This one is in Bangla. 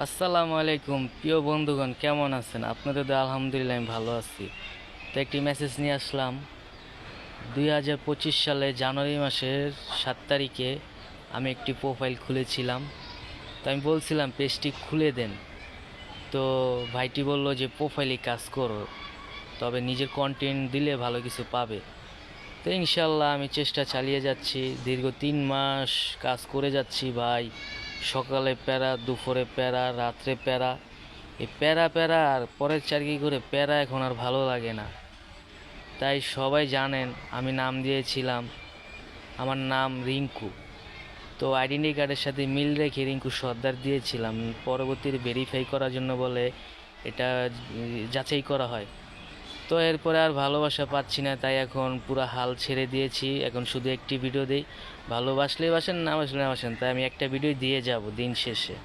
আসসালামু আলাইকুম প্রিয় বন্ধুগণ, কেমন আছেন? আপনাদের তো আলহামদুলিল্লাহ আমি ভালো আছি। তো একটি মেসেজ নিয়ে আসলাম। 2025 সালে জানুয়ারি মাসের 7 তারিখে আমি একটি প্রোফাইল খুলেছিলাম। তো আমি বলছিলাম পেজটি খুলে দেন। তো ভাইটি বলল যে প্রোফাইলে কাজ করো, তবে নিজের কন্টেন্ট দিলে ভালো কিছু পাবে। তো ইনশাল্লাহ আমি চেষ্টা চালিয়ে যাচ্ছি। দীর্ঘ 3 মাস কাজ করে যাচ্ছি ভাই। সকালে প্যারা, দুপুরে প্যারা, রাত্রে প্যারা। এই প্যারা প্যারা আর পরের চাকরি করে প্যারা এখন আর ভালো লাগে না। তাই সবাই জানেন আমি নাম দিয়েছিলাম, আমার নাম রিঙ্কু। তো আইডেন্টি কার্ডের সাথে মিল রেখে রিঙ্কু সর্দার দিয়েছিলাম। পরবর্তীতে ভেরিফাই করার জন্য বলে এটা যাচাই করা হয়। তো এরপরে আর ভালোবাসা পাচ্ছি না, তাই এখন পুরো হাল ছেড়ে দিয়েছি। এখন শুধু একটি ভিডিও দিই, ভালোবাসলেই বাসেন, না বাসলে না বাসেন, তাই আমি একটা ভিডিও দিয়ে যাব দিন শেষে।